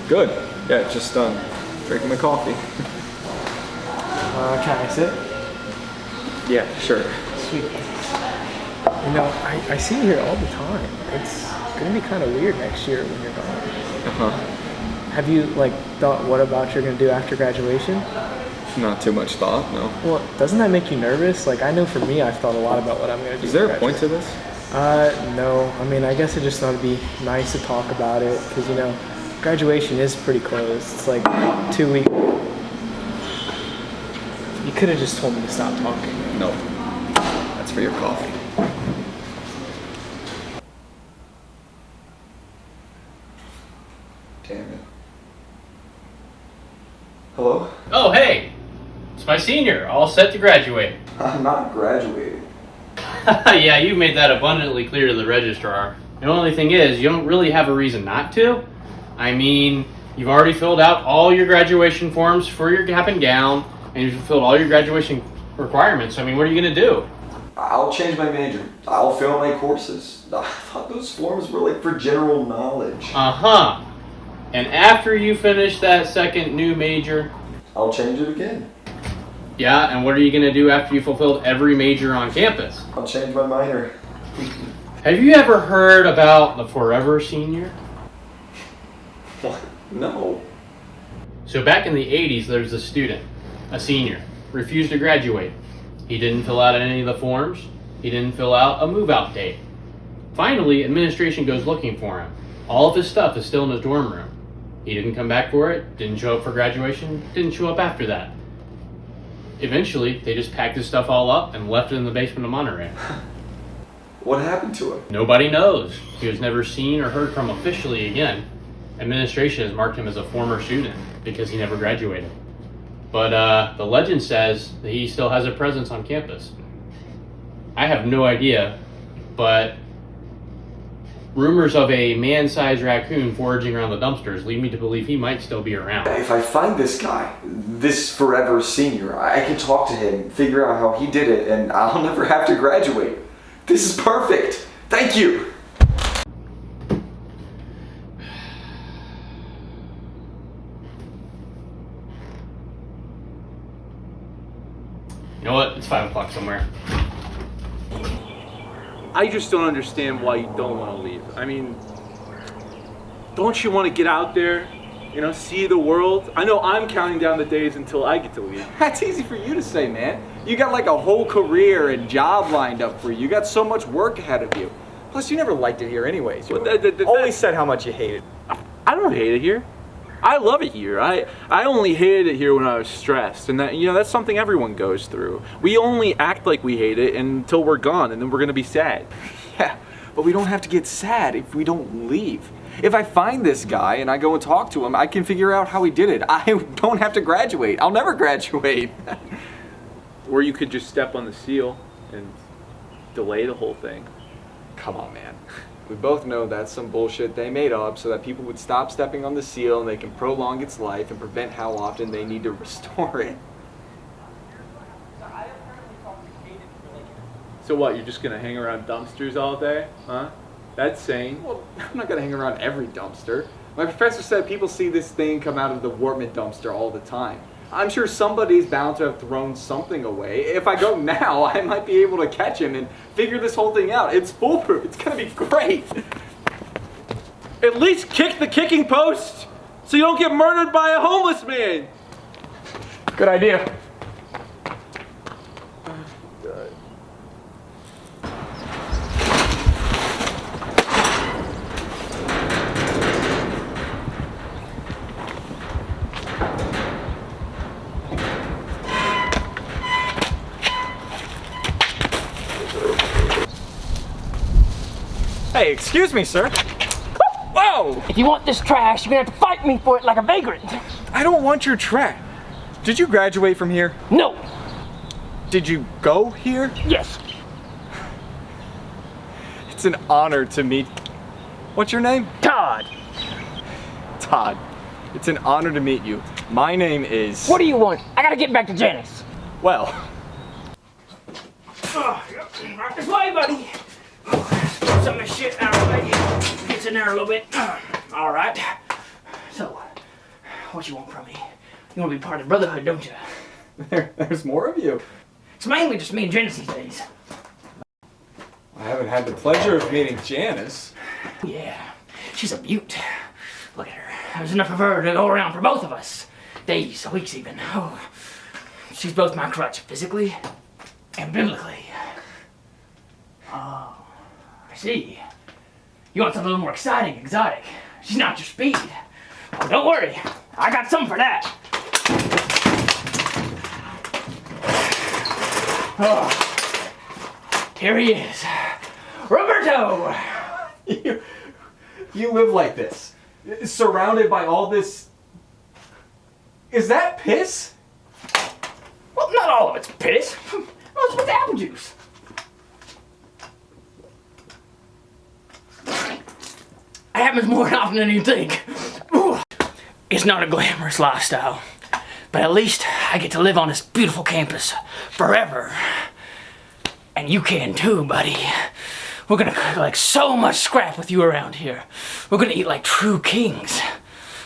Good. Yeah, just drinking my coffee. Can I sit? Yeah, sure. Sweet. You know, I see you here all the time. It's gonna be kind of weird next year when you're gone. Have you thought what about you're gonna do after graduation? Not too much thought, no. Well, doesn't that make you nervous? I know for me, I've thought a lot about what I'm gonna do. Is there a point to this? No. I mean, I guess I just thought it'd be nice to talk about it because graduation is pretty close. It's 2 weeks. You could have just told me to stop talking. No. That's for your coffee. Damn it. Hello? Oh, hey! It's my senior, all set to graduate. I'm not graduating. Yeah, you made that abundantly clear to the registrar. The only thing is, you don't really have a reason not to. I mean, you've already filled out all your graduation forms for your cap and gown, and you've fulfilled all your graduation requirements. I mean, what are you going to do? I'll change my major. I'll fail my courses. I thought those forms were for general knowledge. Uh-huh. And after you finish that second new major... I'll change it again. Yeah, and what are you going to do after you fulfilled every major on campus? I'll change my minor. Have you ever heard about the forever senior? What? No. So back in the 80s, there was a student, a senior, refused to graduate. He didn't fill out any of the forms. He didn't fill out a move-out date. Finally, administration goes looking for him. All of his stuff is still in his dorm room. He didn't come back for it, didn't show up for graduation, didn't show up after that. Eventually, they just packed his stuff all up and left it in the basement of Monterey. What happened to him? Nobody knows. He was never seen or heard from officially again. Administration has marked him as a former student because he never graduated. But the legend says that he still has a presence on campus. I have no idea, but rumors of a man-sized raccoon foraging around the dumpsters lead me to believe he might still be around. If I find this guy, this forever senior, I can talk to him, figure out how he did it, and I'll never have to graduate. This is perfect. Thank you. You know what? It's 5 o'clock somewhere. I just don't understand why you don't want to leave. I mean, don't you want to get out there, see the world? I know I'm counting down the days until I get to leave. That's easy for you to say, man. You got a whole career and job lined up for you. You got so much work ahead of you. Plus, you never liked it here anyways. You always said how much you hated it. I don't hate it here. I love it here. I only hated it here when I was stressed, and that's something everyone goes through. We only act like we hate it until we're gone, and then we're gonna be sad. Yeah, but we don't have to get sad if we don't leave. If I find this guy and I go and talk to him, I can figure out how he did it. I don't have to graduate. I'll never graduate. Or you could just step on the seal and delay the whole thing. Come on, man. We both know that's some bullshit they made up so that people would stop stepping on the seal and they can prolong its life and prevent how often they need to restore it. So what, you're just gonna hang around dumpsters all day? Huh? That's sane. Well, I'm not gonna hang around every dumpster. My professor said people see this thing come out of the Wortman dumpster all the time. I'm sure somebody's bound to have thrown something away. If I go now, I might be able to catch him and figure this whole thing out. It's foolproof. It's gonna be great. At least kick the kicking post so you don't get murdered by a homeless man. Good idea. Hey, excuse me, sir. Whoa! If you want this trash, you're gonna have to fight me for it like a vagrant. I don't want your trash. Did you graduate from here? No. Did you go here? Yes. It's an honor to meet. What's your name? Todd. Todd. It's an honor to meet you. My name is... What do you want? I gotta get back to Janice. Well... Right this way, buddy. Some of this shit out of the way. Gets in there a little bit. All right. So, What you want from me? You want to be part of the Brotherhood, don't you? There's more of you. It's mainly just me and Janice these days. I haven't had the pleasure of meeting Janice. Yeah, she's a beaut. Look at her. There's enough of her to go around for both of us. Days, weeks even. Oh, she's both my crutch, physically and biblically. Oh, I see. You want something a little more exciting, exotic. She's not your speed. Oh, don't worry. I got something for that. Oh, here he is. Roberto! You live like this, surrounded by all this. Is that piss? Well, not all of it's piss. Most of it's apple juice. It happens more often than you think. Ooh. It's not a glamorous lifestyle, but at least I get to live on this beautiful campus forever. And you can too, buddy. We're gonna cook like so much scrap with you around here. We're gonna eat like true kings,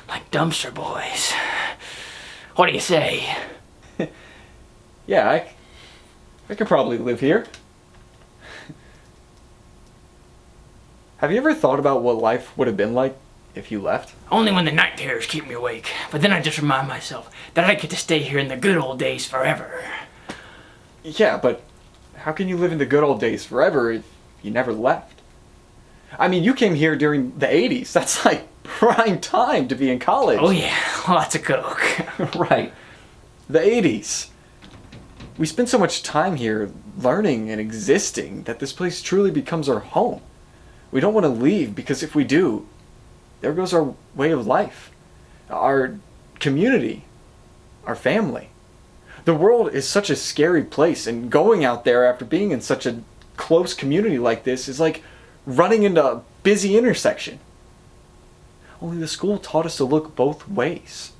like dumpster boys. What do you say? Yeah, I could probably live here. Have you ever thought about what life would have been like if you left? Only when the night terrors keep me awake. But then I just remind myself that I get to stay here in the good old days forever. Yeah, but how can you live in the good old days forever if you never left? I mean, you came here during the 80s. That's like prime time to be in college. Oh yeah, lots of coke. Right. The 80s. We spend so much time here learning and existing that this place truly becomes our home. We don't want to leave because if we do, there goes our way of life, our community, our family. The world is such a scary place, and going out there after being in such a close community like this is like running into a busy intersection. Only the school taught us to look both ways.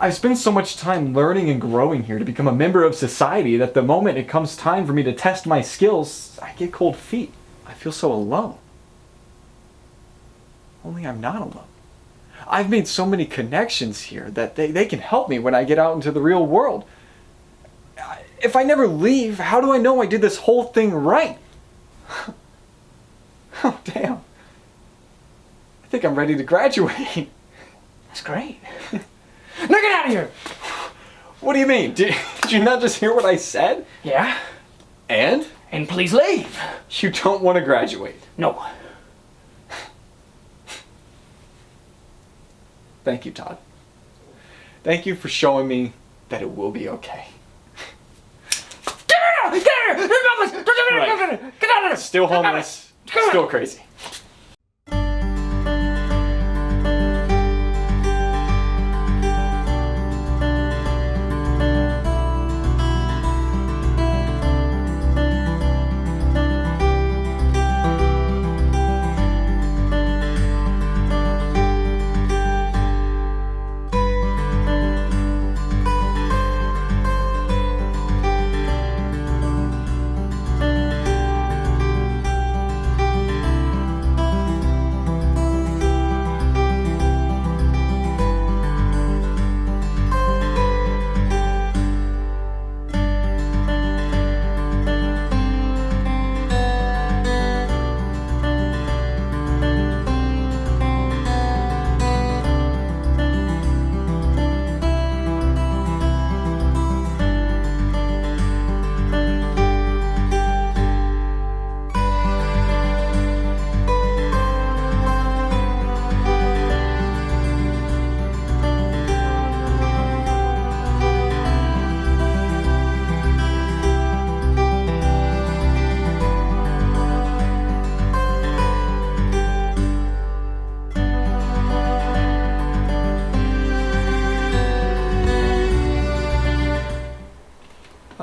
I've spent so much time learning and growing here to become a member of society that the moment it comes time for me to test my skills, I get cold feet. I feel so alone. Only I'm not alone. I've made so many connections here that they can help me when I get out into the real world. If I never leave, how do I know I did this whole thing right? Oh, damn. I think I'm ready to graduate. That's great. Now get out of here! What do you mean? Did you not just hear what I said? Yeah? And? And please leave. You don't want to graduate. No. Thank you, Todd. Thank you for showing me that it will be okay. Get out of here! Get out of here! Right. Get out of here! Still homeless. Still crazy.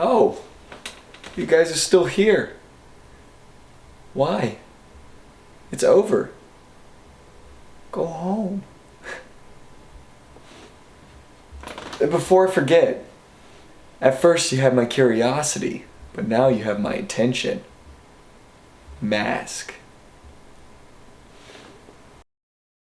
Oh, you guys are still here. Why? It's over. Go home. Before I forget, at first you had my curiosity, but now you have my attention. Mask.